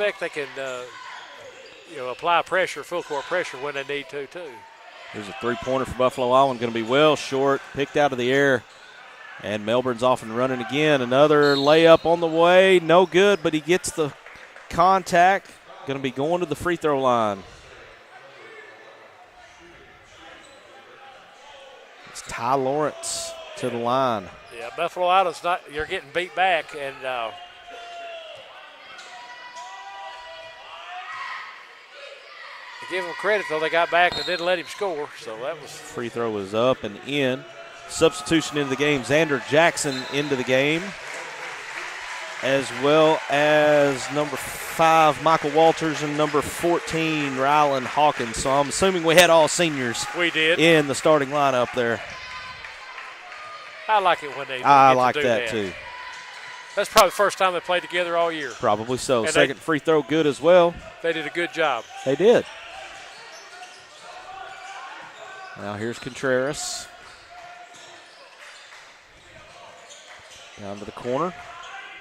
expect they can, apply pressure, full court pressure when they need to, too. Here's a three-pointer for Buffalo Island. Going to be well short, picked out of the air. And Melbourne's off and running again. Another layup on the way. No good, but he gets the contact. Going to be going to the free throw line. It's Ty Lawrence to the line. Yeah, Buffalo Island's not – you're getting beat back, and give them credit, though. They got back and didn't let him score, so that was – Free throw was up and in. Substitution into the game, Xander Jackson into the game, as well as number 5, Michael Walters, and number 14, Rylan Hawkins. So I'm assuming we had all seniors we did in the starting lineup there. I like it when they I like that too. That's probably the first time they played together all year. Probably so. And second free throw good as well. They did a good job. They did. Now here's Contreras. Down to the corner.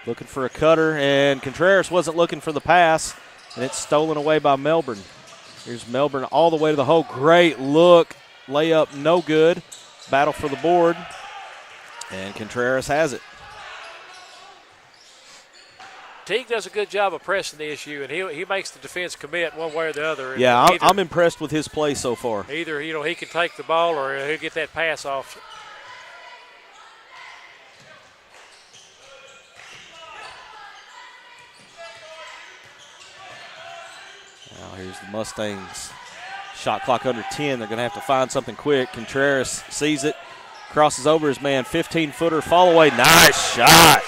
Looking for a cutter, and Contreras wasn't looking for the pass, and it's stolen away by Melbourne. Here's Melbourne all the way to the hole. Great look. Layup no good. Battle for the board, and Contreras has it. Teague does a good job of pressing the issue, and he makes the defense commit one way or the other. Yeah, I'm impressed with his play so far. Either, he can take the ball or he'll get that pass off. Now here's the Mustangs. Shot clock under 10. They're going to have to find something quick. Contreras sees it, crosses over his man, 15-footer, fall away. Nice shot.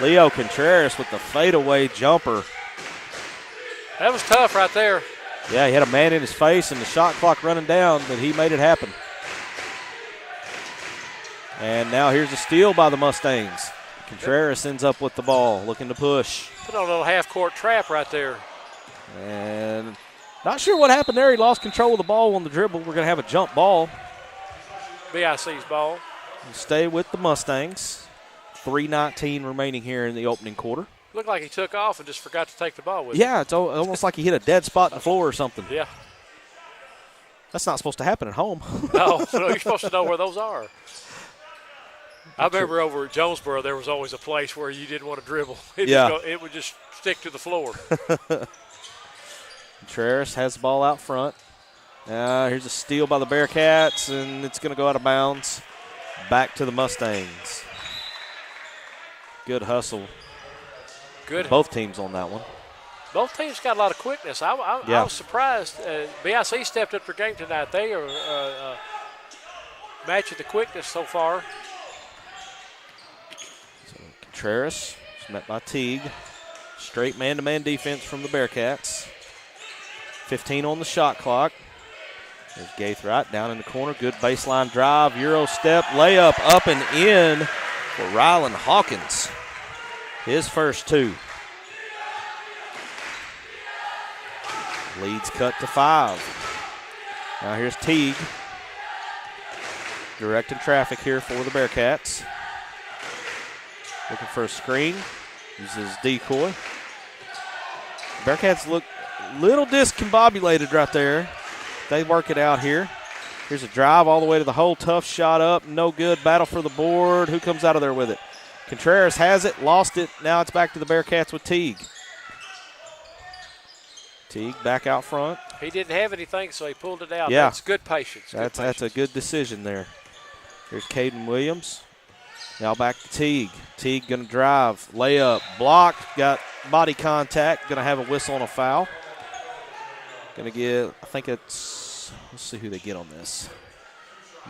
Leo Contreras with the fadeaway jumper. That was tough right there. Yeah, he had a man in his face and the shot clock running down, but he made it happen. And now here's a steal by the Mustangs. Contreras ends up with the ball, looking to push. Put on a little half-court trap right there. And not sure what happened there. He lost control of the ball on the dribble. We're going to have a jump ball. BIC's ball. Stay with the Mustangs. 3:19 remaining here in the opening quarter. Looked like he took off and just forgot to take the ball with him. Yeah, it's almost like he hit a dead spot in the floor or something. Yeah. That's not supposed to happen at home. No, you're supposed to know where those are. I remember over at Jonesboro, there was always a place where you didn't want to dribble. It would just stick to the floor. Contreras has the ball out front. Here's a steal by the Bearcats, and it's going to go out of bounds. Back to the Mustangs. Good hustle. Good. Both teams on that one. Both teams got a lot of quickness. I was surprised. BIC stepped up their game tonight. They are matching the quickness so far. So Contreras is met by Teague. Straight man-to-man defense from the Bearcats. 15 on the shot clock. There's Gaithright down in the corner. Good baseline drive. Euro step. Layup up and in for Rylan Hawkins. His first 2. Leads cut to 5. Now here's Teague. Directing traffic here for the Bearcats. Looking for a screen. Uses decoy. Bearcats look a little discombobulated right there. They work it out here. Here's a drive all the way to the hole. Tough shot up. No good. Battle for the board. Who comes out of there with it? Contreras has it. Lost it. Now it's back to the Bearcats with Teague. Teague back out front. He didn't have anything, so he pulled it out. Yeah. That's good patience. That's a good decision there. Here's Caden Williams. Now back to Teague. Teague going to drive. Layup. Blocked. Got body contact. Going to have a whistle on a foul. Going to get, I think it's, let's see who they get on this.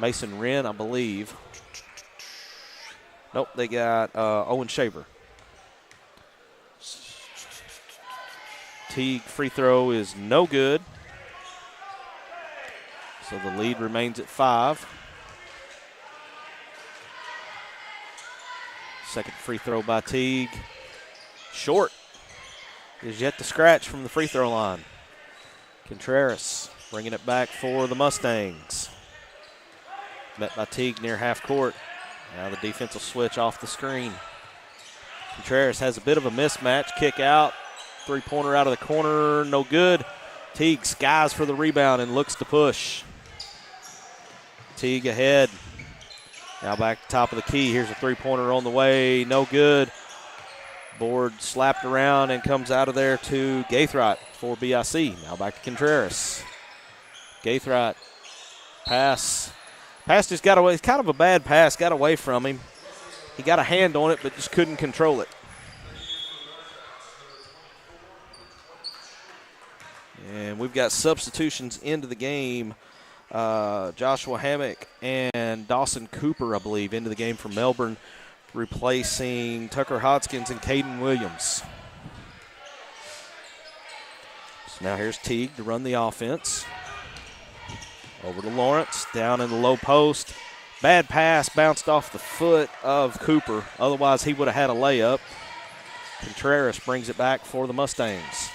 Mason Wren, I believe. Nope, they got Owen Shaver. Teague free throw is no good. So the lead remains at 5. Second free throw by Teague. Short. Is yet to scratch from the free throw line. Contreras bringing it back for the Mustangs. Met by Teague near half court. Now the defense will switch off the screen. Contreras has a bit of a mismatch. Kick out. Three-pointer out of the corner, no good. Teague skies for the rebound and looks to push. Teague ahead. Now back to top of the key. Here's a three-pointer on the way, no good. Board slapped around and comes out of there to Gaithright for BIC. Now back to Contreras. Gaithright, pass. Pass just got away. It's kind of a bad pass, got away from him. He got a hand on it, but just couldn't control it. And we've got substitutions into the game. Joshua Hammock and Dawson Cooper, I believe, into the game for Melbourne, replacing Tucker Hodgkins and Caden Williams. So now here's Teague to run the offense. Over to Lawrence, down in the low post. Bad pass, bounced off the foot of Cooper. Otherwise, he would have had a layup. Contreras brings it back for the Mustangs.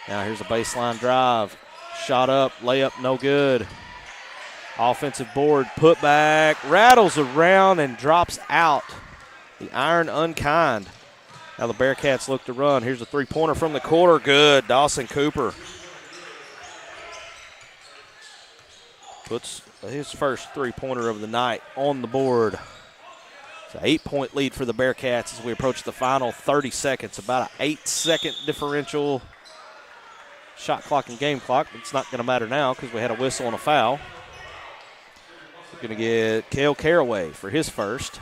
Now here's a baseline drive. Shot up, layup, no good. Offensive board, put back, rattles around and drops out. The iron unkind. Now the Bearcats look to run. Here's a three-pointer from the corner. Good. Dawson Cooper puts his first three-pointer of the night on the board. It's an 8-point lead for the Bearcats as we approach the final 30 seconds. About an 8-second differential. Shot clock and game clock. It's not going to matter now because we had a whistle and a foul. We're going to get Cale Caraway for his first.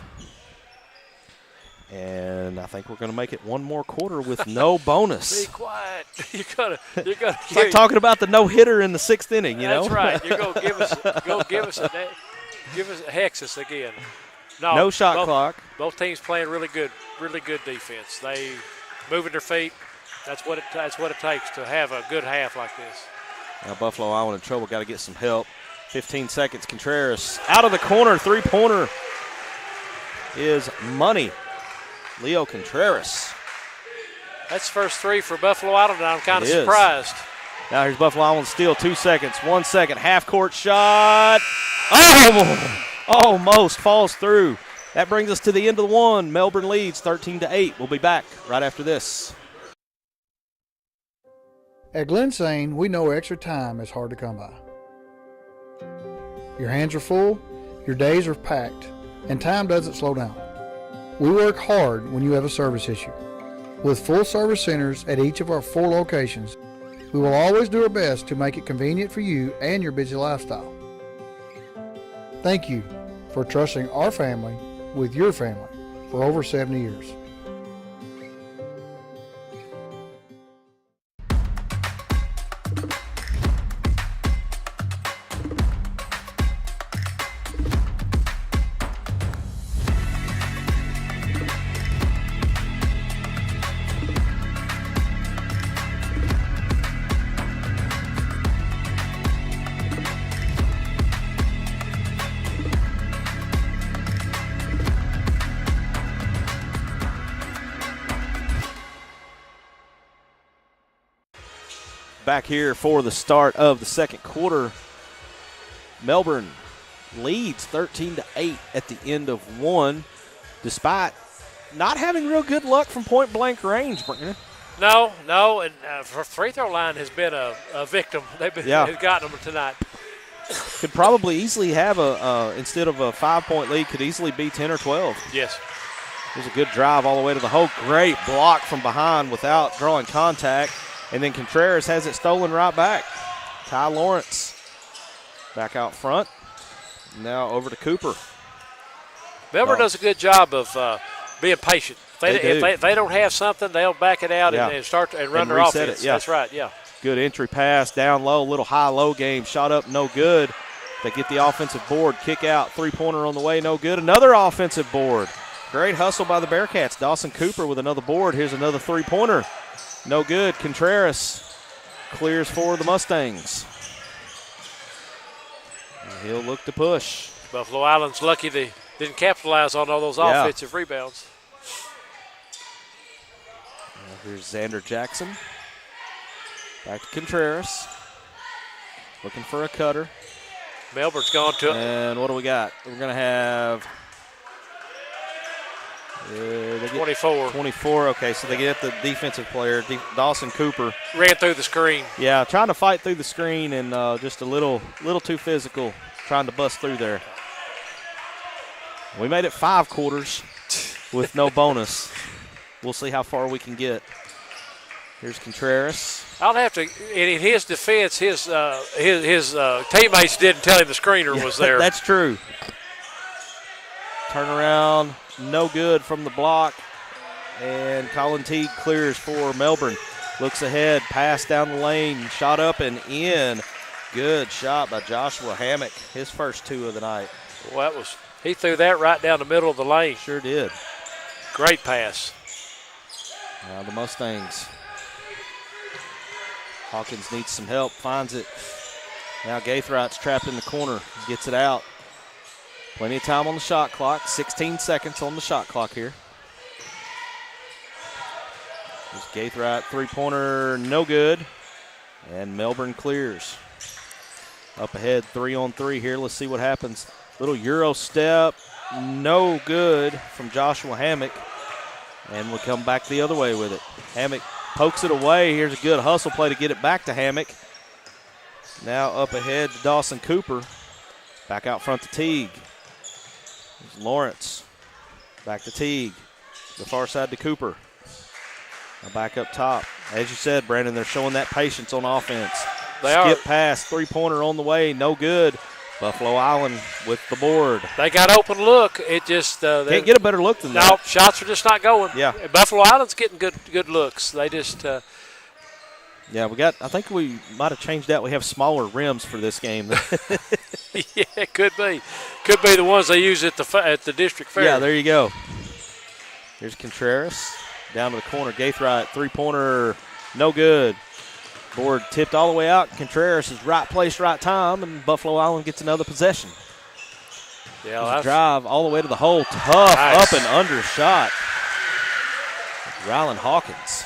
And I think we're going to make it one more quarter with no bonus. Be quiet. You gotta. It's like talking about the no-hitter in the sixth inning, you know? That's right. You're going to give us a Hexus again. No shot clock. Both teams playing really good defense. They moving their feet. That's what it takes to have a good half like this. Now Buffalo Island in trouble. Got to get some help. 15 seconds. Contreras out of the corner. Three-pointer is money. Leo Contreras. That's first three for Buffalo Island, and I'm kind of surprised. Now here's Buffalo Island steal. 2 seconds. 1 second. Half-court shot. Oh! Almost falls through. That brings us to the end of the one. Melbourne leads 13-8. We'll be back right after this. At Glensane, we know extra time is hard to come by. Your hands are full, your days are packed, and time doesn't slow down. We work hard when you have a service issue. With full service centers at each of our 4 locations, we will always do our best to make it convenient for you and your busy lifestyle. Thank you for trusting our family with your family for over 70 years. Back here for the start of the second quarter. Melbourne leads 13-8 at the end of one, despite not having real good luck from point-blank range, Brandon. No, and free throw line has been a victim. They've gotten them tonight. Could probably easily have instead of a 5-point lead, could easily be 10 or 12. Yes. There's a good drive all the way to the hole. Great block from behind without drawing contact. And then Contreras has it stolen right back. Ty Lawrence back out front. Now over to Cooper. Melbourne does a good job of being patient. If they don't have something, they'll back it out and start and run their offense. That's right, yeah. Good entry pass, down low, little high-low game. Shot up, no good. They get the offensive board, kick out, three-pointer on the way, no good. Another offensive board. Great hustle by the Bearcats. Dawson Cooper with another board. Here's another three-pointer. No good. Contreras clears for the Mustangs. And he'll look to push. Buffalo Island's lucky they didn't capitalize on all those offensive rebounds. Here's Xander Jackson. Back to Contreras. Looking for a cutter. Melbourne's gone to it. And what do we got? We're going to have They get 24. 24, okay, so they get the defensive player, Dawson Cooper. Ran through the screen. Yeah, trying to fight through the screen and just a little too physical, trying to bust through there. We made it 5 quarters with no bonus. We'll see how far we can get. Here's Contreras. I'll have to. In his defense, his teammates didn't tell him the screener was there. That's true. Turnaround, no good from the block, and Colin Teague clears for Melbourne. Looks ahead, pass down the lane, shot up and in. Good shot by Joshua Hammock, his first 2 of the night. Well, he threw that right down the middle of the lane. Sure did. Great pass. Now the Mustangs. Hawkins needs some help, finds it. Now Gaithright's trapped in the corner, gets it out. Plenty of time on the shot clock, 16 seconds on the shot clock here. There's Gaithright, 3-pointer, no good. And Melbourne clears. Up ahead, 3-on-3 here. Let's see what happens. Little Euro step, no good from Joshua Hammock. And we'll come back the other way with it. Hammock pokes it away. Here's a good hustle play to get it back to Hammock. Now up ahead to Dawson Cooper. Back out front to Teague. There's Lawrence. Back to Teague. The far side to Cooper. Now back up top. As you said, Brandon, they're showing that patience on offense. They Skip are. pass, 3-pointer on the way, no good. Buffalo Island with the board. They got open look. It just Can't get a better look than that. No, shots are just not going. Yeah. Buffalo Island's getting good looks. They just Yeah, I think we might have changed that. We have smaller rims for this game. yeah, it could be. Could be the ones they use at the district fair. Yeah, there you go. Here's Contreras. Down to the corner. Gaithright, 3-pointer, no good. Board tipped all the way out. Contreras is right place, right time, and Buffalo Island gets another possession. Yeah, that's a drive all the way to the hole. Tough, nice. Up and under shot. Rylan Hawkins.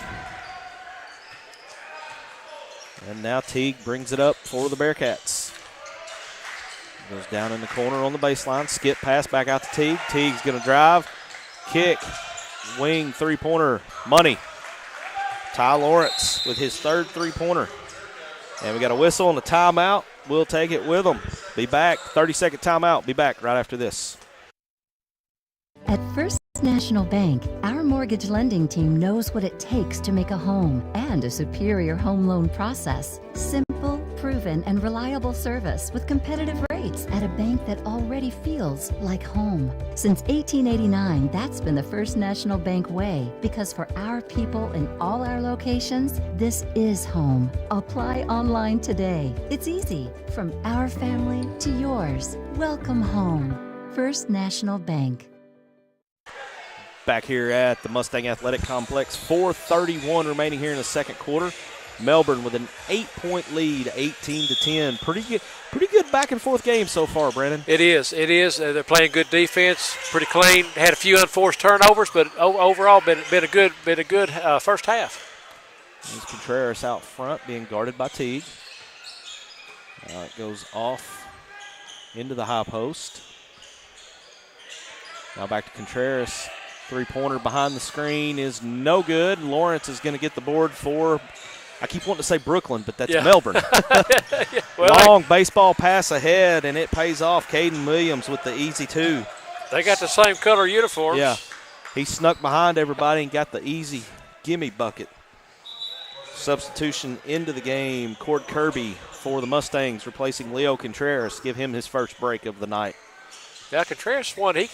And now Teague brings it up for the Bearcats. Goes down in the corner on the baseline. Skip pass back out to Teague. Teague's going to drive. Kick. Wing 3-pointer. Money. Ty Lawrence with his 3rd 3-pointer. And we got a whistle and a timeout. We'll take it with them. Be back. 30-second timeout. Be back right after this. At First National Bank, our mortgage lending team knows what it takes to make a home and a superior home loan process. Simple, proven, and reliable service with competitive rates at a bank that already feels like home. Since 1889, that's been the First National Bank way, because for our people in all our locations, this is home. Apply online today. It's easy. From our family to yours. Welcome home. First National Bank. Back here at the Mustang Athletic Complex, 4:31 remaining here in the second quarter. Melbourne with an 8-point lead, 18-10. Pretty good back and forth game so far, Brandon. It is. They're playing good defense, pretty clean. Had a few unforced turnovers, but overall been a good first half. There's Contreras out front being guarded by Teague. It goes off into the high post. Now back to Contreras. 3-pointer behind the screen is no good. Lawrence is going to get the board for, I keep wanting to say Brooklyn, but that's Melbourne. Yeah, well, long baseball pass ahead, and it pays off. Caden Williams with the easy 2. They got the same color uniforms. Yeah. He snuck behind everybody and got the easy gimme bucket. Substitution into the game. Cord Kirby for the Mustangs, replacing Leo Contreras. Give him his first break of the night. Yeah, Contreras one. He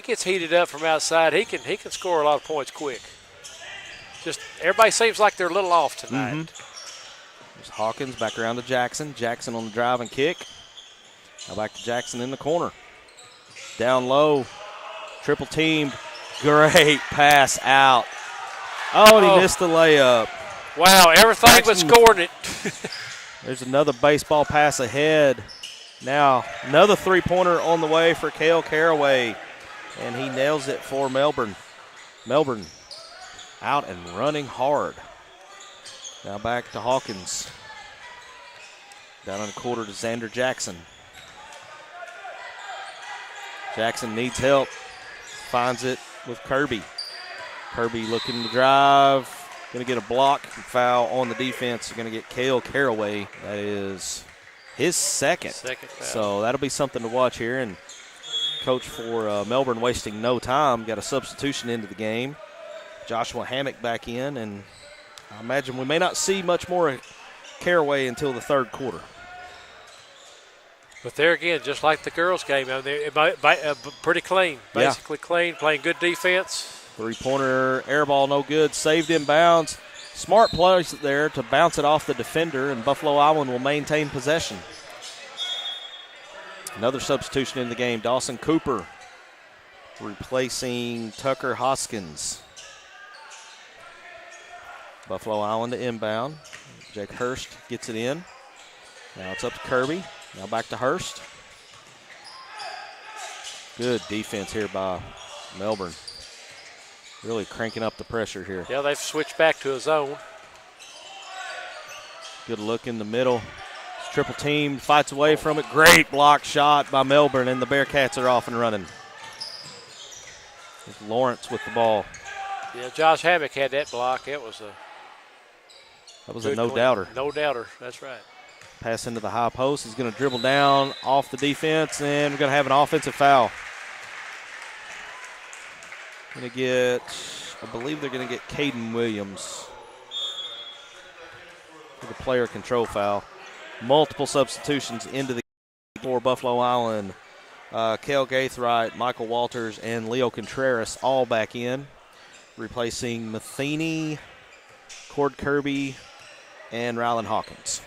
gets heated up from outside. He can score a lot of points quick. Just everybody seems like they're a little off tonight. There's Hawkins back around to Jackson. Jackson on the drive and kick. Now back to Jackson in the corner. Down low. Triple teamed. Great pass out. Oh, and he missed the layup. Wow, everything but scoring it. There's another baseball pass ahead. Now, another 3-pointer on the way for Cale Caraway, and he nails it for Melbourne. Melbourne out and running hard. Now back to Hawkins. Down in the quarter to Xander Jackson. Jackson needs help. Finds it. with Kirby. Kirby looking to drive. Going to get a block and foul on the defense. Going to get Cale Caraway. That is his second foul. So that'll be something to watch here. And coach for Melbourne wasting no time. Got a substitution into the game. Joshua Hammock back in. And I imagine we may not see much more of Caraway until the third quarter. But there again, just like the girls' game, I mean, pretty clean. Basically clean, playing good defense. Three-pointer air ball, no good. Saved inbounds. Smart play there to bounce it off the defender, and Buffalo Island will maintain possession. Another substitution in the game. Dawson Cooper replacing Tucker Hoskins. Buffalo Island to inbound. Jake Hurst gets it in. Now it's up to Kirby. Now back to Hurst. Good defense here by Melbourne. Really cranking up the pressure here. Yeah, they've switched back to a zone. Good look in the middle. Triple team, fights away from it. Great block shot by Melbourne, and the Bearcats are off and running. It's Lawrence with the ball. Yeah, Josh Hammock had that block. That was a no-doubter. No-doubter, that's right. Pass into the high post. He's going to dribble down off the defense, and we're going to have an offensive foul. Going to get, I believe they're going to get Caden Williams for the player control foul. Multiple substitutions into the for Buffalo Island. Cale Gaithright, Michael Walters, and Leo Contreras all back in, replacing Matheny, Cord Kirby, and Rylan Hawkins.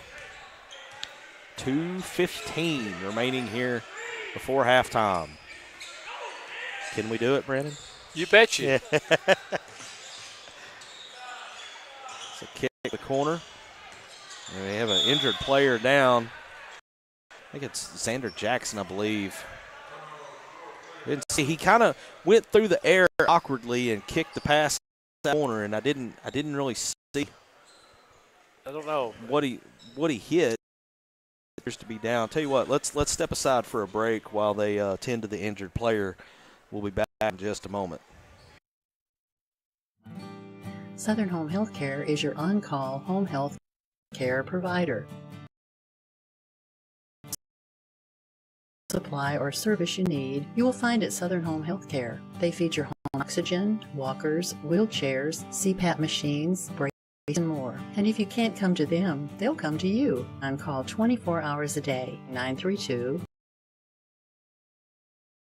2:15 remaining here before halftime. Can we do it, Brandon? You bet you. It's a kick to the corner. And they have an injured player down. I think it's Xander Jackson, I believe. Didn't see. He kind of went through the air awkwardly and kicked the pass to the corner, and I didn't really see. I don't know what he hit. Appears to be down. Tell you what, let's step aside for a break while they tend to the injured player. We'll be back in just a moment. Southern Home Healthcare is your on-call home health care provider. Supply or service you need, you will find at Southern Home Healthcare. They feature home oxygen, walkers, wheelchairs, CPAP machines, braces, and more. And if you can't come to them, they'll come to you. On call 24 hours a day. 932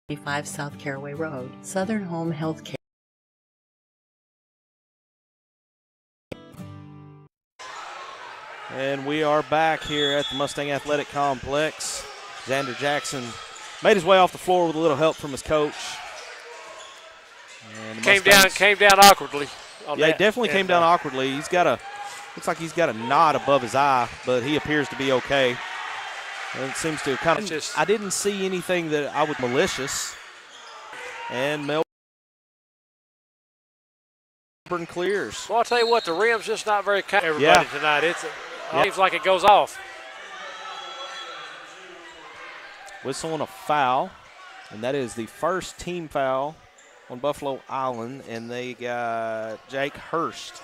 25 South Caraway Road. Southern Home Healthcare. And we are back here at the Mustang Athletic Complex. Xander Jackson made his way off the floor with a little help from his coach. And came down awkwardly. Yeah, he definitely came down awkwardly. Looks like he's got a knot above his eye, but he appears to be okay. And it seems to kind of. I didn't see anything that I would malicious. And Melbourne clears. Well, I'll tell you what, the rim's just not very kind. Everybody tonight. It seems like it goes off. Whistling a foul, and that is the first team foul on Buffalo Island, and they got Jake Hurst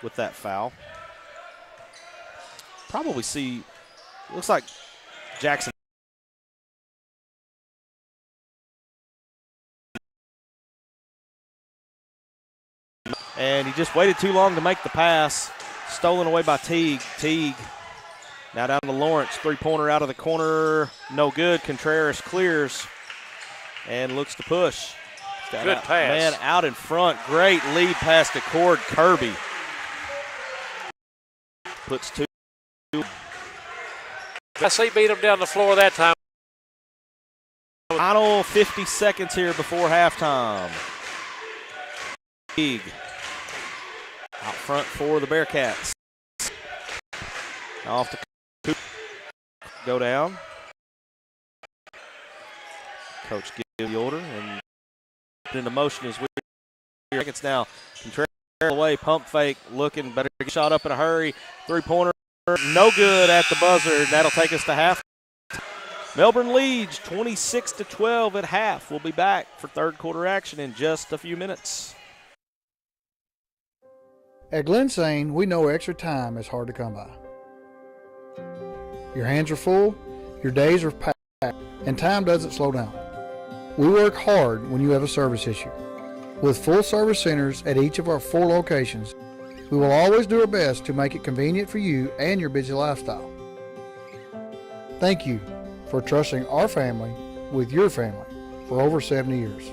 with that foul. Probably see, looks like Jackson. And he just waited too long to make the pass. Stolen away by Teague. Teague now down to Lawrence. Three-pointer out of the corner. No good. Contreras clears and looks to push. Good pass. Man out in front. Great lead pass to Cord Kirby. Puts two. BIC beat him down the floor that time. Final 50 seconds here before halftime. Teague out front for the Bearcats. Off to Coop. Go down. Coach gives the order and put into motion as we seconds now. Contreras away, pump fake, looking better. Shot up in a hurry. Three-pointer, no good at the buzzer. That'll take us to half. Melbourne leads 26-12 at half. We'll be back for third quarter action in just a few minutes. At Glensane, we know extra time is hard to come by. Your hands are full, your days are packed, and time doesn't slow down. We work hard when you have a service issue. With full service centers at each of our 4 locations, we will always do our best to make it convenient for you and your busy lifestyle. Thank you for trusting our family with your family for over 70 years.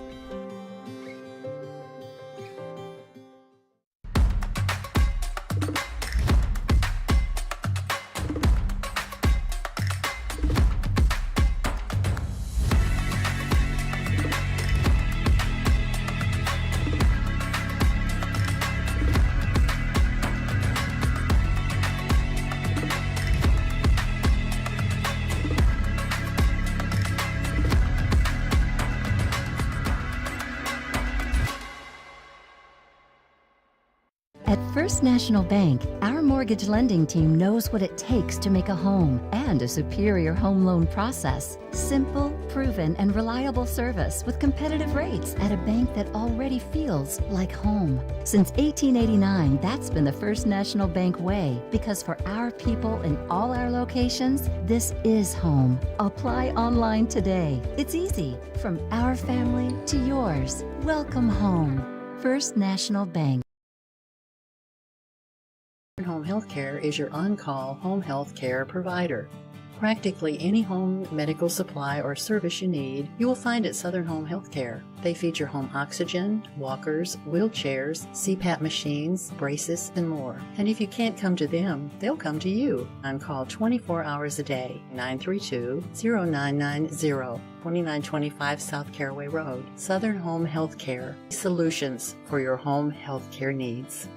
At First National Bank, our mortgage lending team knows what it takes to make a home and a superior home loan process. Simple, proven, and reliable service with competitive rates at a bank that already feels like home. Since 1889, that's been the First National Bank way, because for our people in all our locations, this is home. Apply online today. It's easy. From our family to yours. Welcome home. First National Bank. Home Health Care is your on-call home health care provider. Practically any home medical supply or service you need, you will find at Southern Home Health Care. They feature home oxygen, walkers, wheelchairs, CPAP machines, braces, and more. And if you can't come to them, they'll come to you. On call 24 hours a day, 932-0990, 2925 South Caraway Road. Southern Home Health Care. Solutions for your home health care needs.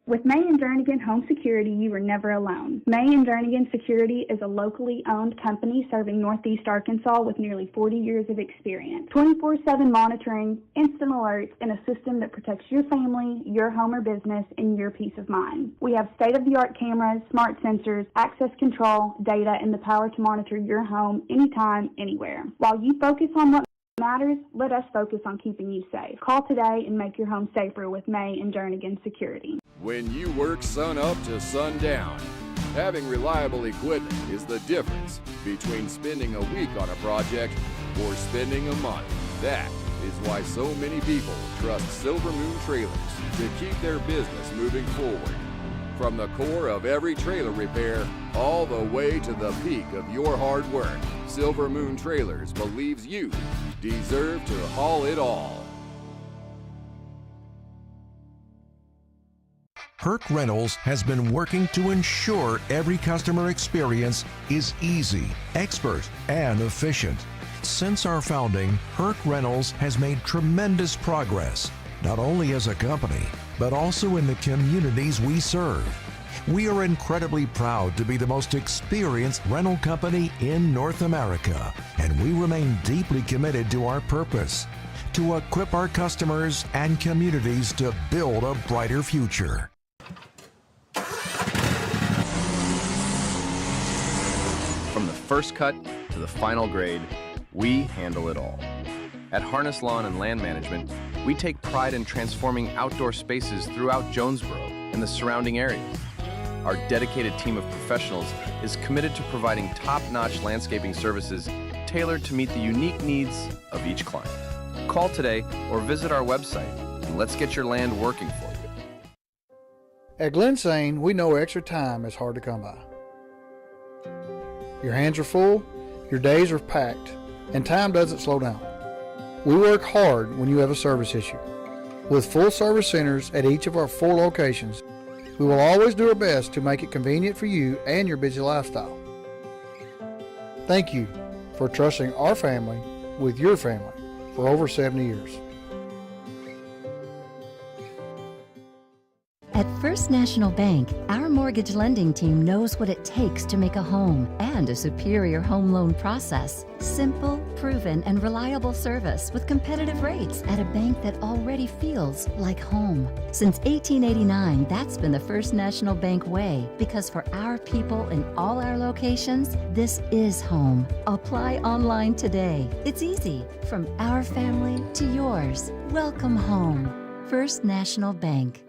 With May and Jernigan Home Security, you are never alone. May and Jernigan Security is a locally owned company serving Northeast Arkansas with nearly 40 years of experience. 24/7 monitoring, instant alerts, and a system that protects your family, your home or business, and your peace of mind. We have state-of-the-art cameras, smart sensors, access control, data, and the power to monitor your home anytime, anywhere. While you focus on what matters, let us focus on keeping you safe. Call today and make your home safer with May and Jernigan Security. When you work sun up to sundown, having reliable equipment is the difference between spending a week on a project or spending a month. That is why so many people trust Silver Moon Trailers to keep their business moving forward. From the core of every trailer repair all the way to the peak of your hard work, Silver Moon Trailers believes you deserve to haul it all. Herc Rentals has been working to ensure every customer experience is easy, expert, and efficient. Since our founding, Herc Rentals has made tremendous progress, not only as a company, but also in the communities we serve. We are incredibly proud to be the most experienced rental company in North America, and we remain deeply committed to our purpose, to equip our customers and communities to build a brighter future. From the first cut to the final grade, we handle it all. At Harness Lawn and Land Management, we take pride in transforming outdoor spaces throughout Jonesboro and the surrounding areas. Our dedicated team of professionals is committed to providing top-notch landscaping services tailored to meet the unique needs of each client. Call today or visit our website, and let's get your land working for you. At Glensane, we know extra time is hard to come by. Your hands are full, your days are packed, and time doesn't slow down. We work hard when you have a service issue. With full service centers at each of our 4 locations, we will always do our best to make it convenient for you and your busy lifestyle. Thank you for trusting our family with your family for over 70 years. At First National Bank, our mortgage lending team knows what it takes to make a home and a superior home loan process. Simple, proven, and reliable service with competitive rates at a bank that already feels like home. Since 1889, that's been the First National Bank way, because for our people in all our locations, this is home. Apply online today. It's easy. From our family to yours. Welcome home. First National Bank.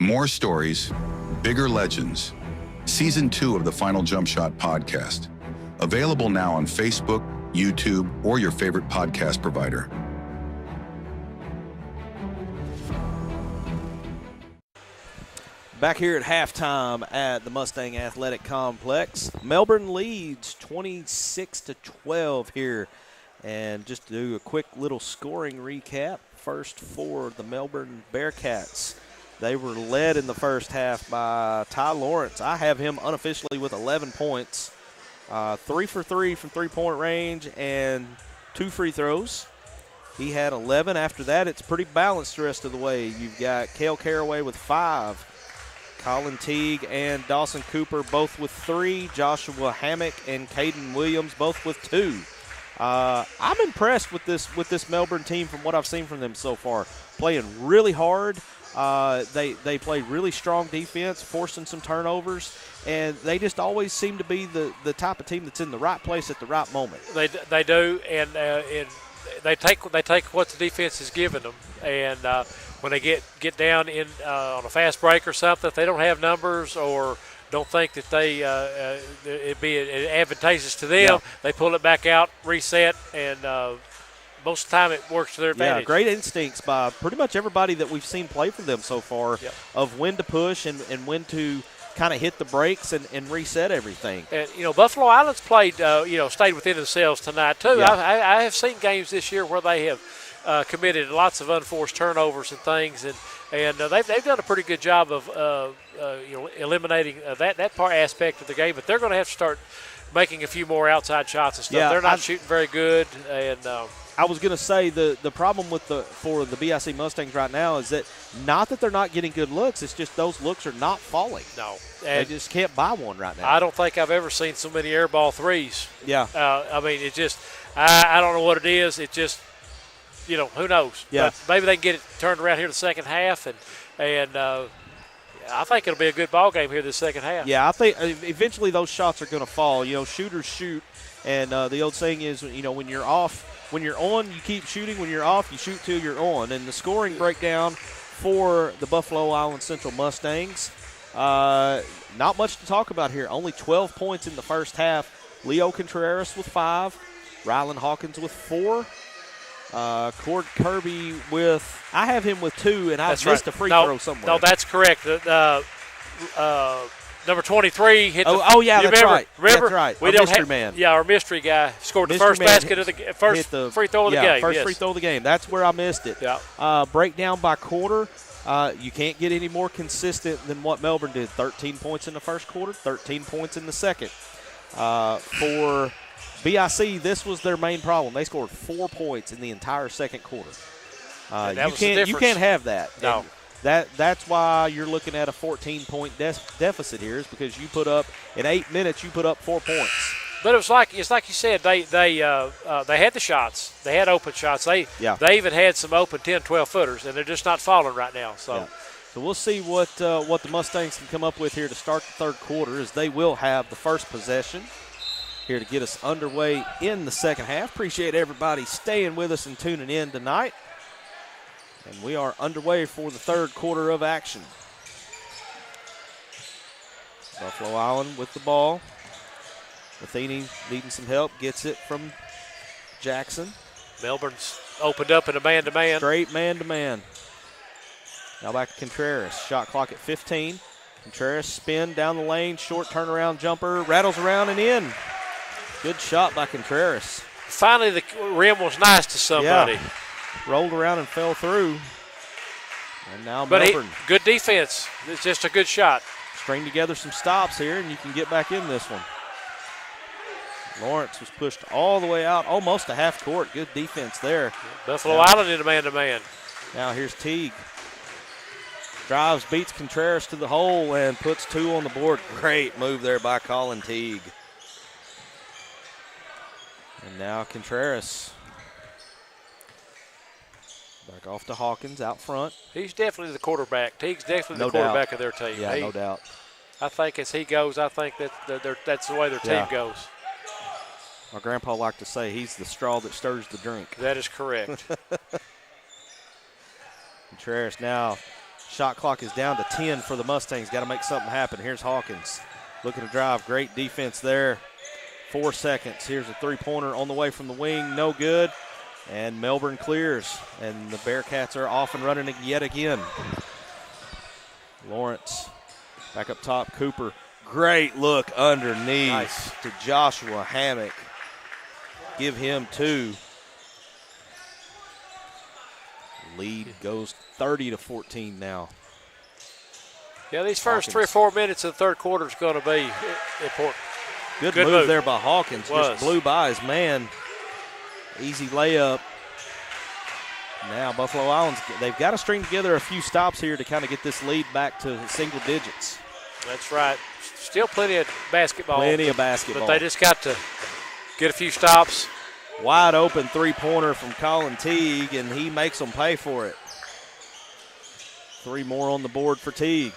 More stories, bigger legends. Season 2 of the Final Jump Shot podcast. Available now on Facebook, YouTube, or your favorite podcast provider. Back here at halftime at the Mustang Athletic Complex. Melbourne leads 26-12 here. And just to do a quick little scoring recap, first for the Melbourne Bearcats. They were led in the first half by Ty Lawrence. I have him unofficially with 11 points, 3 for 3 from three-point range and 2 free throws. He had 11. After that, it's pretty balanced the rest of the way. You've got Cale Caraway with 5, Colin Teague and Dawson Cooper both with 3, Joshua Hammock and Caden Williams both with 2. I'm impressed with this Melbourne team from what I've seen from them so far. Playing really hard. They play really strong defense, forcing some turnovers, and they just always seem to be the type of team that's in the right place at the right moment. They do, and they take what the defense is giving them, and when they get down in on a fast break or something, if they don't have numbers or don't think that it'd be advantageous to them, they pull it back out, reset, and most of the time it works to their advantage. Yeah, great instincts by pretty much everybody that we've seen play for them so far of when to push and when to kind of hit the brakes and reset everything. And, Buffalo Island's played, stayed within themselves tonight too. Yeah. I have seen games this year where they have committed lots of unforced turnovers and things, and they've done a pretty good job of eliminating that part aspect of the game. But they're going to have to start making a few more outside shots and stuff. Yeah, they're not shooting very good, and I was going to say the problem for the BIC Mustangs right now is that not that they're not getting good looks, it's just those looks are not falling. No. They just can't buy one right now. I don't think I've ever seen so many air ball threes. Yeah. I mean, it just I don't know what it is. It just, who knows. Yeah. But maybe they can get it turned around here in the second half, and I think it'll be a good ball game here this second half. Yeah, I think eventually those shots are going to fall. Shooters shoot, and the old saying is, when you're off, when you're on, you keep shooting. When you're off, you shoot till you're on. And the scoring breakdown for the Buffalo Island Central Mustangs, not much to talk about here. Only 12 points in the first half. Leo Contreras with 5, Rylan Hawkins with 4, Cord Kirby I have him with 2, and I've missed a free throw somewhere. No, that's correct. Number 23 hit that's right. Remember? That's right. We our don't mystery have, man. Yeah, our mystery guy scored the Mystery first man basket of the first free throw of the game. First free throw of the game. That's where I missed it. Yeah. Breakdown by quarter. You can't get any more consistent than what Melbourne did. 13 points in the first quarter, 13 points in the second. For BIC, this was their main problem. They scored 4 points in the entire second quarter. You can't have that. No. That's why you're looking at a 14-point deficit here, is because you put up, in 8 minutes, you put up 4 points. But it's like you said, they had the shots. They had open shots. They even had some open 10, 12-footers, and they're just not falling right now. So we'll see what the Mustangs can come up with here to start the third quarter, as they will have the first possession here to get us underway in the second half. Appreciate everybody staying with us and tuning in tonight. And we are underway for the third quarter of action. Buffalo Island with the ball. Matheny needing some help, gets it from Jackson. Melbourne's opened up in a man-to-man. Straight man-to-man. Now back to Contreras. Shot clock at 15. Contreras spin down the lane, short turnaround jumper, rattles around and in. Good shot by Contreras. Finally, the rim was nice to somebody. Yeah. Rolled around and fell through. And now Melbourne. Good defense. It's just a good shot. String together some stops here, and you can get back in this one. Lawrence was pushed all the way out, almost to half court. Good defense there. Buffalo Island in a man-to-man. Now here's Teague. Drives, beats Contreras to the hole, and puts 2 on the board. Great move there by Colin Teague. And now Contreras. Back off to Hawkins out front. He's definitely the quarterback. Teague's definitely the quarterback of their team. Yeah, no doubt. I think as he goes, I think that's the way their team goes. My grandpa liked to say he's the straw that stirs the drink. That is correct. Contreras now, shot clock is down to 10 for the Mustangs. Got to make something happen. Here's Hawkins looking to drive. Great defense there. 4 seconds. Here's a three-pointer on the way from the wing. No good. And Melbourne clears. And the Bearcats are off and running yet again. Lawrence back up top. Cooper. Great look underneath to Joshua Hammock. Give him 2. Lead goes 30-14 now. Yeah, these first 3 or 4 minutes of the third quarter is going to be important. Good move there by Hawkins. Just blew by his man. Easy layup. Now Buffalo Island's, they've got to string together a few stops here to kind of get this lead back to single digits. That's right. Still plenty of basketball. But they just got to get a few stops. Wide open three-pointer from Colin Teague, and he makes them pay for it. 3 more on the board for Teague.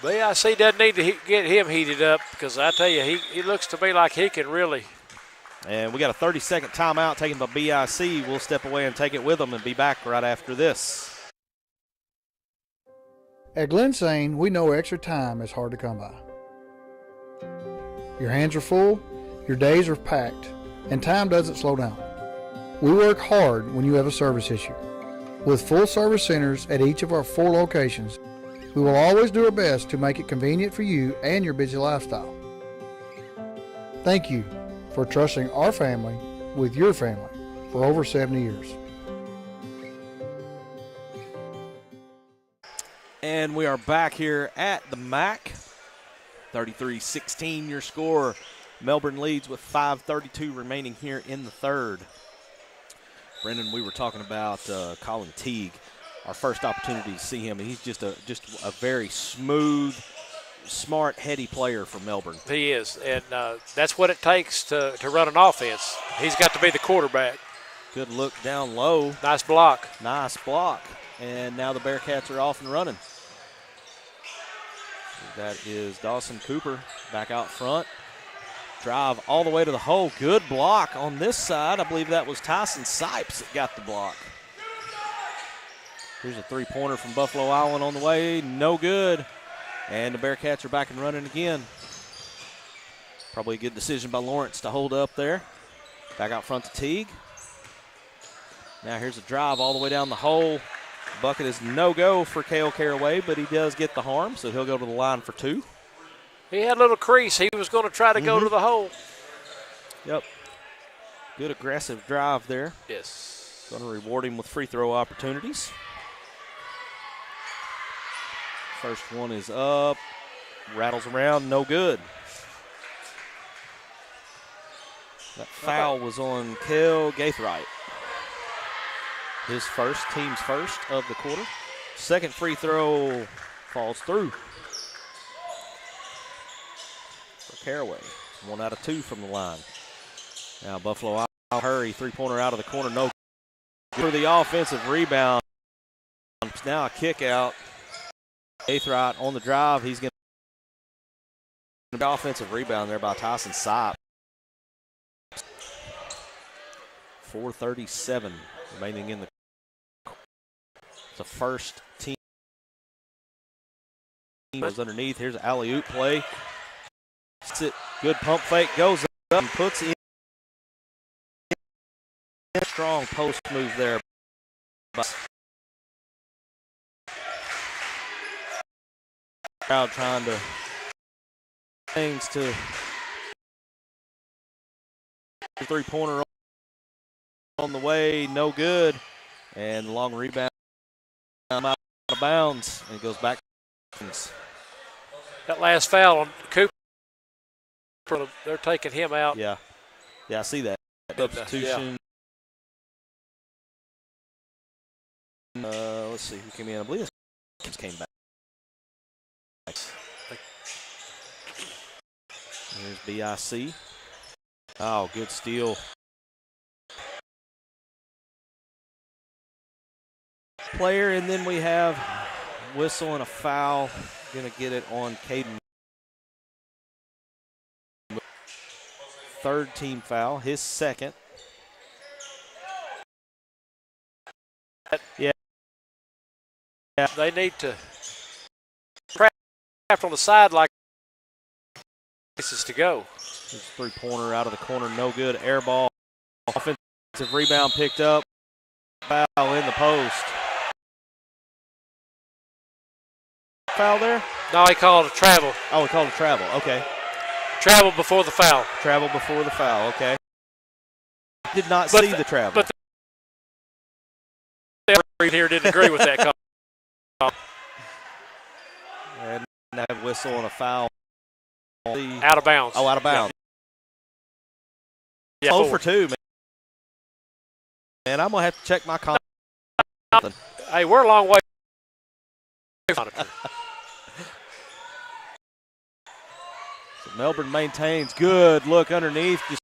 BIC doesn't need to get him heated up, because I tell you, he looks to me like he can really. And we got a 30-second timeout taken by BIC. We'll step away and take it with them and be back right after this. At Glensane, we know extra time is hard to come by. Your hands are full, your days are packed, and time doesn't slow down. We work hard when you have a service issue. With full service centers at each of our 4 locations, we will always do our best to make it convenient for you and your busy lifestyle. Thank you for trusting our family with your family for over 70 years. And we are back here at the MAC. 33-16 your score. Melbourne leads with 5:32 remaining here in the third. Brendan, we were talking about Colin Teague, our first opportunity to see him, and he's just a very smooth, smart, heady player for Melbourne. He is, and that's what it takes to run an offense. He's got to be the quarterback. Good look down low. Nice block. Nice block. And now the Bearcats are off and running. That is Dawson Cooper back out front. Drive all the way to the hole. Good block on this side. I believe that was Tyson Sipes that got the block. Here's a three-pointer from Buffalo Island on the way. No good. And the Bearcats are back and running again. Probably a good decision by Lawrence to hold up there. Back out front to Teague. Now here's a drive all the way down the hole. Bucket is no-go for Cale Caraway, but he does get the harm, so he'll go to the line for 2. He had a little crease. He was going to try to go to the hole. Yep. Good aggressive drive there. Yes. Going to reward him with free throw opportunities. First one is up. Rattles around, no good. That foul was on Kel Gaithright. His first, team's first of the quarter. Second free throw falls through for Caraway. 1 out of 2 from the line. Now Buffalo out hurry. Three-pointer out of the corner. No good for the offensive rebound. Now a kick out. Gaithright on the drive. He's going to offensive rebound there by Tyson Sipe. 4:37 remaining in the. It's the first team goes underneath. Here's an alley-oop play. Good pump fake, goes up and puts in. Strong post move there. Crowd trying to things to three-pointer on the way, no good, and long rebound out of bounds, and it goes back. That last foul on Cooper, they're taking him out. Yeah, I see that substitution. Yeah. Let's see who came in. I believe this came back. There's BIC. Oh, good steal. Player, and then we have whistle and a foul. Going to get it on Caden. Third team foul, his second. Yeah. They need to craft on the side like places to go. There's a three-pointer out of the corner, no good. Air ball. Offensive rebound picked up. Foul in the post. Foul there? No, he called a travel. Oh, he called a travel. Okay. Travel before the foul. Travel before the foul. Okay. Did not see the travel. But the referee here didn't agree with that call. And that whistle and a foul. Out of bounds. Oh, out of bounds. Yeah. 0 for 2, man. And I'm going to have to check my comment. Hey, we're a long way. So Melbourne maintains. Good look underneath. Just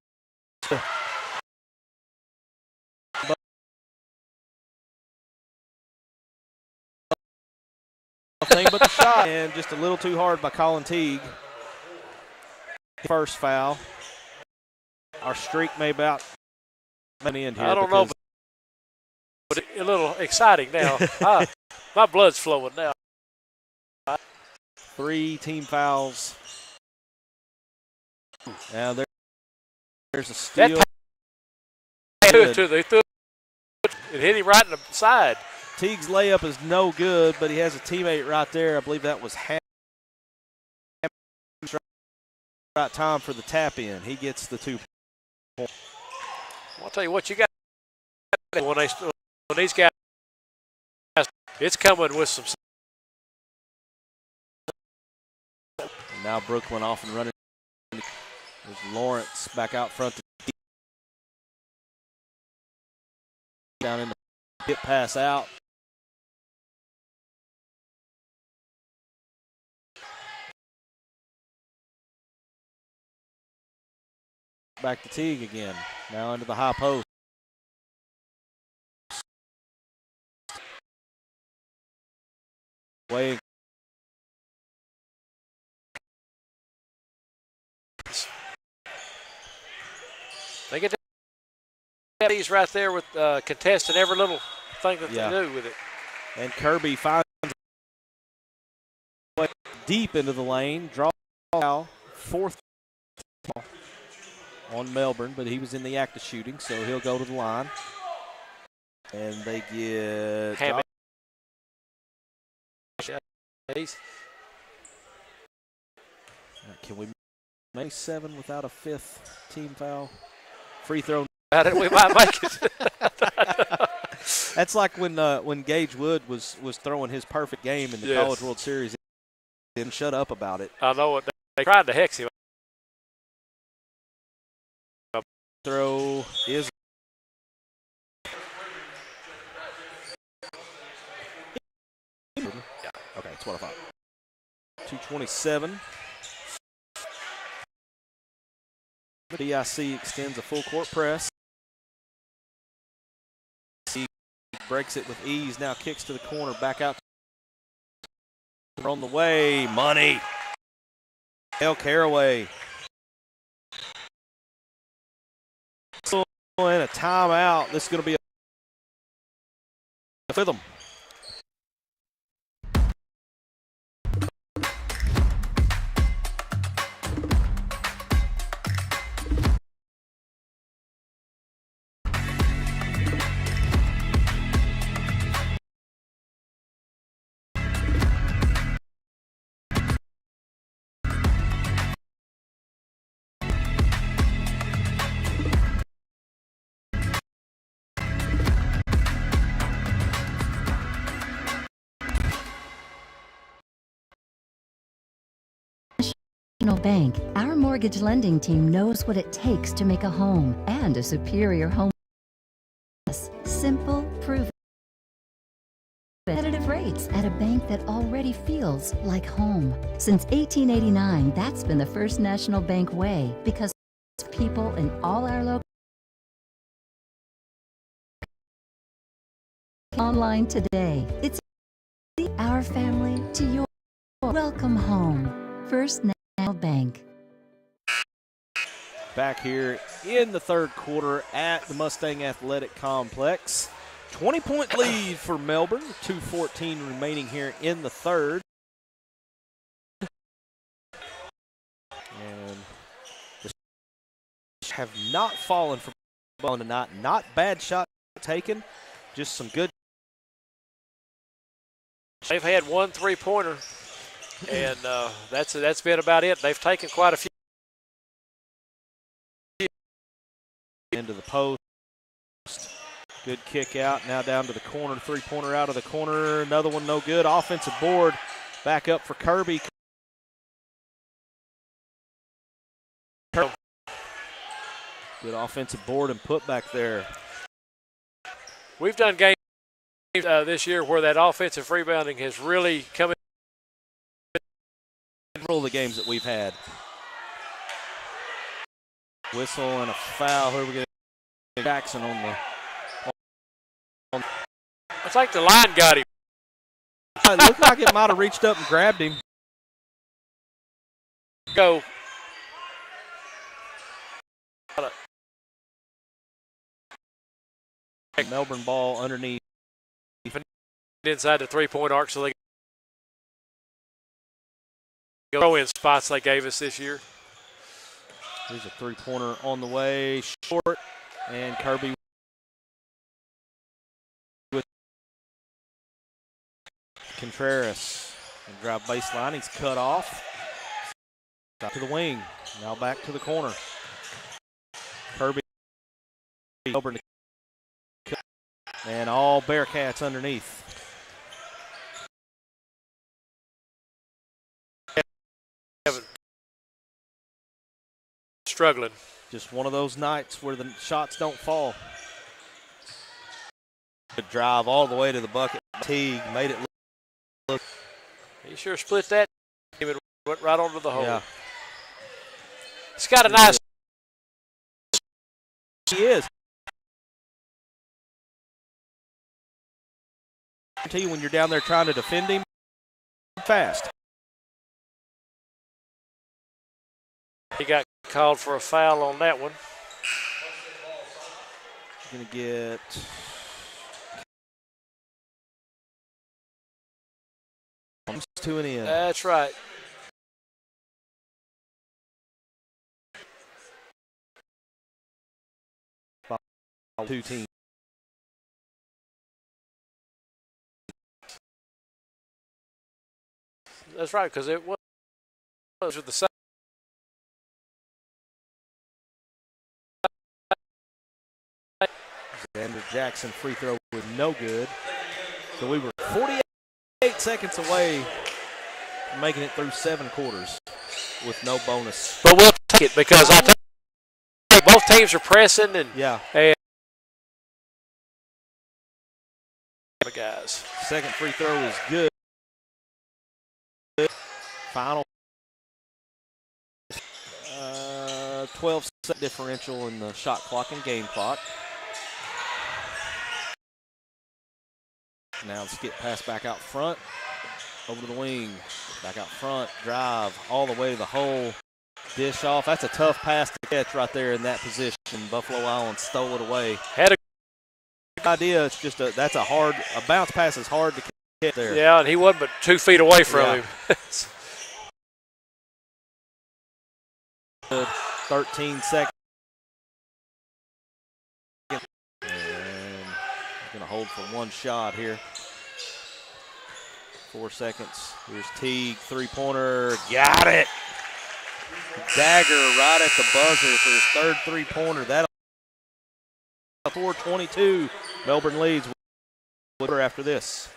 nothing but the shot. And just a little too hard by Colin Teague. First foul. Our streak may about end here. I don't know, but a little exciting now. My blood's flowing now. 3 team fouls. Now there's a steal. They threw it hit him right in the side. Teague's layup is no good, but he has a teammate right there. I believe that was right time for the tap in. He gets the 2 points. I'll tell you what, you got when these guys, it's coming with some. And now Brooklyn off and running. There's Lawrence back out front. Down in the hit pass out. Back to Teague again. Now into the high post. Way. They get these right there with contesting every little thing that they do with it. And Kirby finds deep into the lane. Draw foul. 4th on Melbourne, but he was in the act of shooting, so he'll go to the line. And they get can we make 7 without a 5th team foul? Free throw. We might make it. That's like when Gage Wood was throwing his perfect game in the College World Series. He didn't shut up about it. I know it. They tried to hex him. throw is okay, that's what I thought. 227. The BIC extends a full court press. He breaks it with ease, now kicks to the corner, back out. On the way, money. El Caraway. And a timeout. This is going to be a with them. Bank, our mortgage lending team knows what it takes to make a home and a superior home. Simple, proven, competitive rates at a bank that already feels like home. Since 1889, that's been the First National Bank way, because people in all our local online today. It's our family to your welcome home. First National Bank. Back here in the third quarter at the Mustang Athletic Complex. 20-point lead for Melbourne. 2:14 remaining here in the third. And the have not fallen from ball tonight. Not bad shot taken. Just some good. They've had one three-pointer. And that's been about it. They've taken quite a few. Into the post. Good kick out. Now down to the corner. Three-pointer out of the corner. Another one no good. Offensive board. Back up for Kirby. Good offensive board and put back there. We've done games this year where that offensive rebounding has really come in. Of the games that we've had. Whistle and a foul. Here we go. Jackson on the. I think the line got him. It looked like it might have reached up and grabbed him. Go. Melbourne ball underneath. Inside the three-point arc, so they throw-in spots they gave us this year. There's a three-pointer on the way, short, and Kirby with Contreras. And drive baseline, he's cut off. Got to the wing, now back to the corner. Kirby over to and all Bearcats underneath. Struggling. Just one of those nights where the shots don't fall. Good drive all the way to the bucket. Teague made it look. He sure split that. It went right onto the hole. Yeah. It's got a nice. He is. I tell you, when you're down there trying to defend him, fast. He got called for a foul on that one. Going to get almost to an end. That's right. Two teams. That's right, because it was with the same. Xander Jackson free throw was no good. So we were 48 seconds away from making it through 7 quarters with no bonus. But we'll take it because I think both teams teams are pressing and the guys. Second free throw is good. Final 12-second differential in the shot clock and game clock. Now the skip pass back out front, over to the wing, back out front, drive all the way to the hole, dish off. That's a tough pass to catch right there in that position. Buffalo Island stole it away. Had a idea. It's just a bounce pass is hard to catch there. Yeah, and he wasn't but 2 feet away from him. 13 seconds. And going to hold for one shot here. 4 seconds. Here's Teague, three-pointer. Got it. Dagger right at the buzzer for his third three-pointer. That'll 4-22. Melbourne leads after this.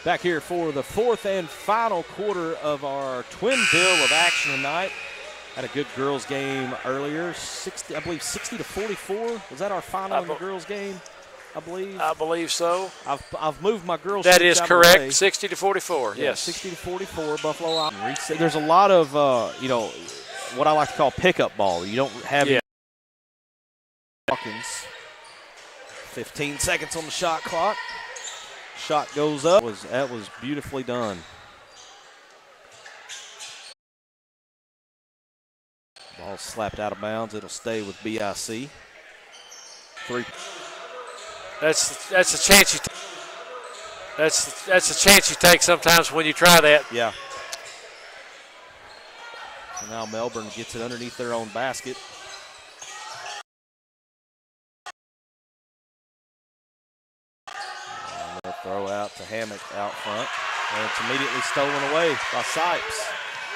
Back here for the fourth and final quarter of our twin bill of action tonight. Had a good girls game earlier, 60 to 44. Was that our final in the girls game? I believe. I believe so. I've moved my girls. That is correct. 60 to 44. Yeah, yes. 60 to 44. Buffalo Island. There's a lot of what I like to call pickup ball. You don't have Hawkins. 15 seconds on the shot clock. Shot goes up. That was beautifully done. Ball slapped out of bounds. It'll stay with BIC. Three. That's a chance you. That's a chance you take sometimes when you try that. Yeah. So now Melbourne gets it underneath their own basket. Throw out to Hammock out front, and it's immediately stolen away by Sipes.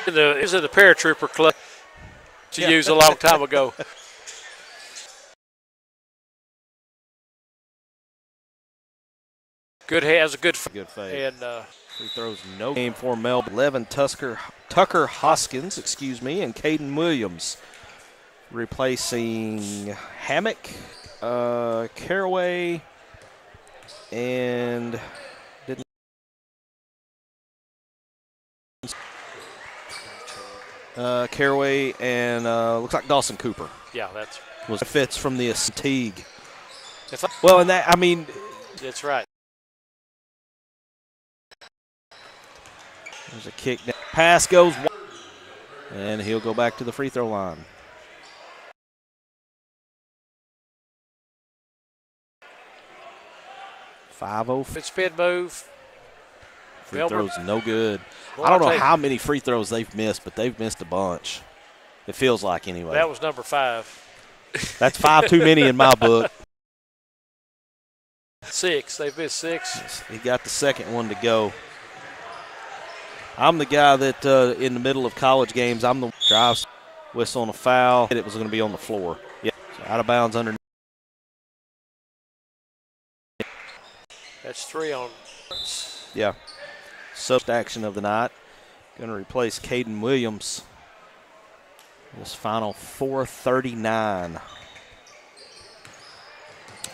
It was in the paratrooper club to use a long time ago. Has a good fake. And free throws no game for Melbourne. 11 Tucker Hoskins, and Caden Williams replacing Hammock, Caraway, and Caraway and looks like Dawson Cooper. Yeah, was fits from the Teague. Well, and that that's right. There's a kick. Pass goes, and he'll go back to the free throw line. It's spin move. Free throws no good. I don't know how many free throws they've missed, but they've missed a bunch. It feels like anyway. That was number 5. That's 5 too many in my book. 6. They've missed 6. Yes, he got the second one to go. I'm the guy that in the middle of college games, I'm the drives, whistle on a foul. It was going to be on the floor. Yeah, so out of bounds underneath. That's 3 on. Yeah. First action of the night. Going to replace Caden Williams. This final 4:39.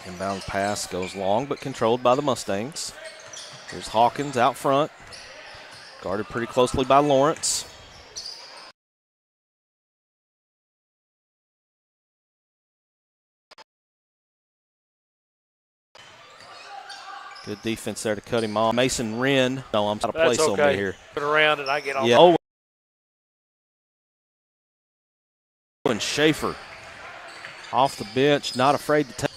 Inbound pass goes long but controlled by the Mustangs. Here's Hawkins out front. Guarded pretty closely by Lawrence. Good defense there to cut him off. Mason Wren. No, I'm out of place okay. on me here. Put around and I get off. Yeah. Owen Schaefer off the bench, not afraid to take.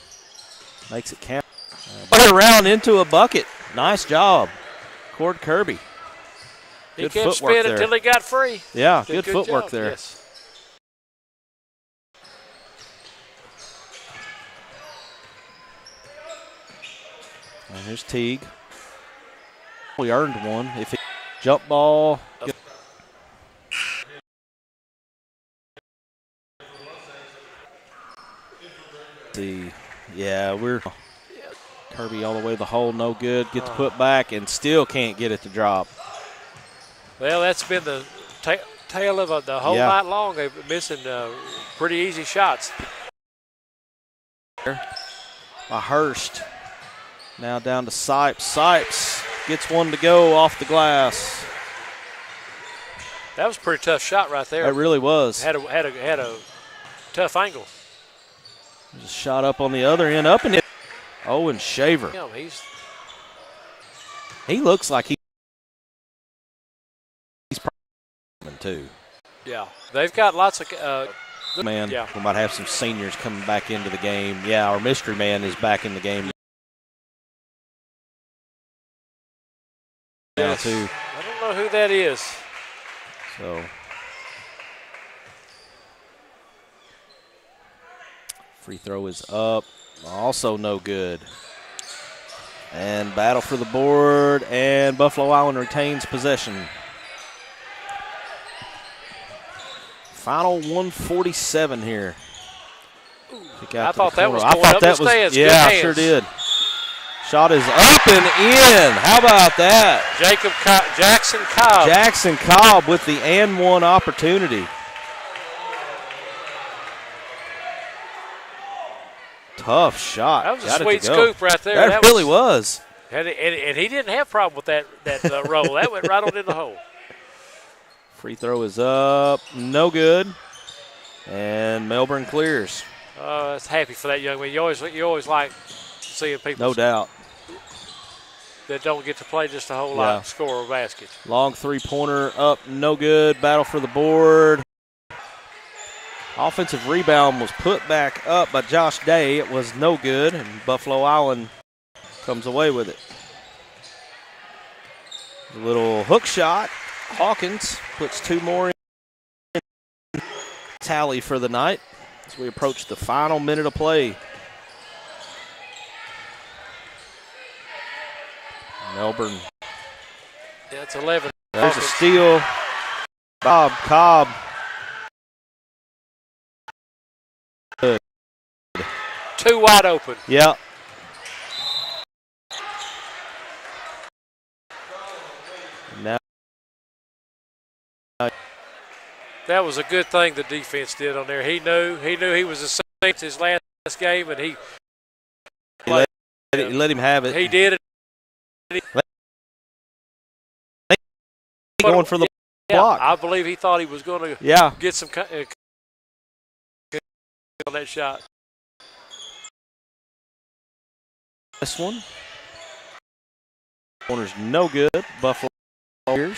Makes it count. Put it around into a bucket. Nice job, Cord Kirby. He kept spinning until he got free. Yeah, good footwork there. Yes. And here's Teague. We earned one. If he jump ball. Yeah, we're Kirby all the way to the hole, no good. Get the put back and still can't get it to drop. Well, that's been the tail of the whole night long. They've been missing pretty easy shots. By Hurst. Now down to Sipes. Sipes gets one to go off the glass. That was a pretty tough shot right there. It really was. Had a tough angle. Just shot up on the other end, up and in. Owen Shaver. Yeah, he looks like he's probably too. Yeah, they've got lots of. Man, yeah. We might have some seniors coming back into the game. Yeah, our mystery man is back in the game now too. I don't know who that is. So. Free throw is up. Also no good. And battle for the board, and Buffalo Island retains possession. Final 147 here. I thought that was going up the stands. Yeah, I sure did. Shot is up and in. How about that? Jackson Cobb. Jackson Cobb with the and one opportunity. Tough shot. That was a sweet scoop right there. That really was. And he didn't have a problem with that roll. That went right on in the hole. Free throw is up. No good. And Melbourne clears. I was happy for that young man. You always like seeing people. No doubt. That don't get to play just a whole lot, score a basket. Long three-pointer up, no good. Battle for the board. Offensive rebound was put back up by Josh Day. It was no good, and Buffalo Island comes away with it. A little hook shot. Hawkins puts two more in. Tally for the night as we approach the final minute of play. Melbourne. Yeah, it's 11. There's a steal. Cobb. Good. Two wide open. Yeah. Now. That was a good thing the defense did on there. He knew he was the same his last game, and he let him have it. He did it. Going for the block. I believe he thought he was going to get some on that shot. This one. Corner's no good. Buffalo here.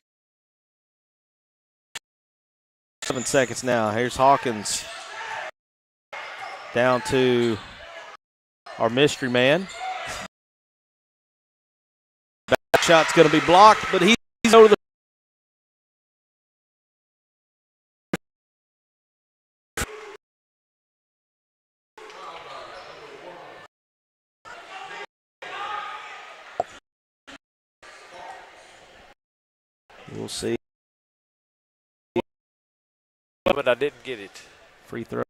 7 seconds now. Here's Hawkins. Down to our mystery man. Back shot's going to be blocked, but he's over the. We'll see. But I didn't get it. Free throw.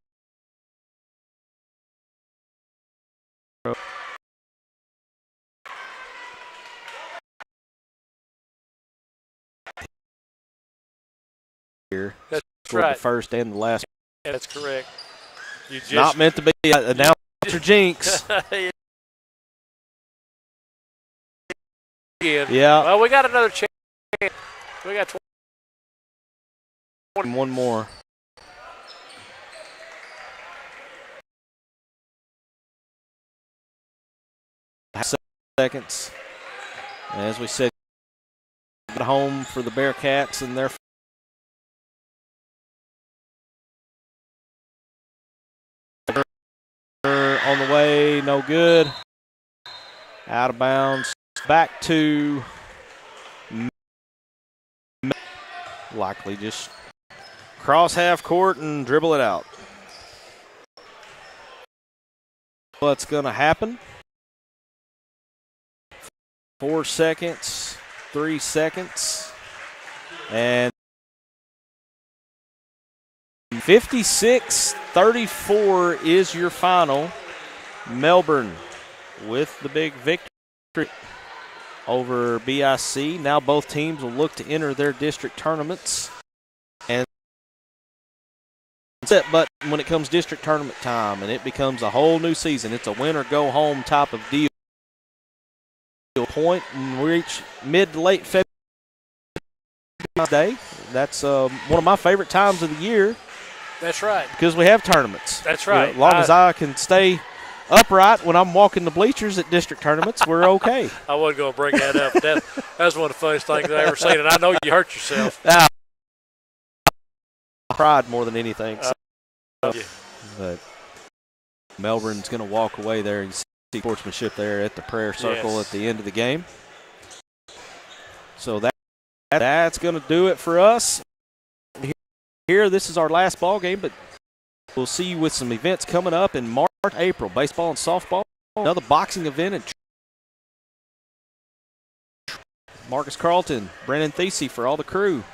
Here. That's Scored right. The first and the last. That's correct. You just Not meant to be. Announcer jinx. Yeah. Well, we got another chance. We got 20. One more. Seconds. As we said, at home for the Bearcats and their on the way, no good. Out of bounds. Back to likely just cross half court and dribble it out. What's going to happen? 4 seconds, 3 seconds, and 56-34 is your final. Melbourne with the big victory over BIC. Now both teams will look to enter their district tournaments. And that's it, but when it comes district tournament time and it becomes a whole new season, it's a win or go home type of deal. Point and reach mid to late February day. That's one of my favorite times of the year. That's right. Because we have tournaments. That's right. As long as I can stay upright when I'm walking the bleachers at district tournaments, we're okay. I wasn't going to bring that up. That was one of the funniest things I ever seen, and I know you hurt yourself. Pride more than anything. Yeah. But Melbourne's going to walk away there and see sportsmanship there at the prayer circle at the end of the game. So that's going to do it for us. Here, this is our last ball game, but we'll see you with some events coming up in March, April. Baseball and softball. Another boxing event. And Marcus Carlton, Brennan Thesey for all the crew.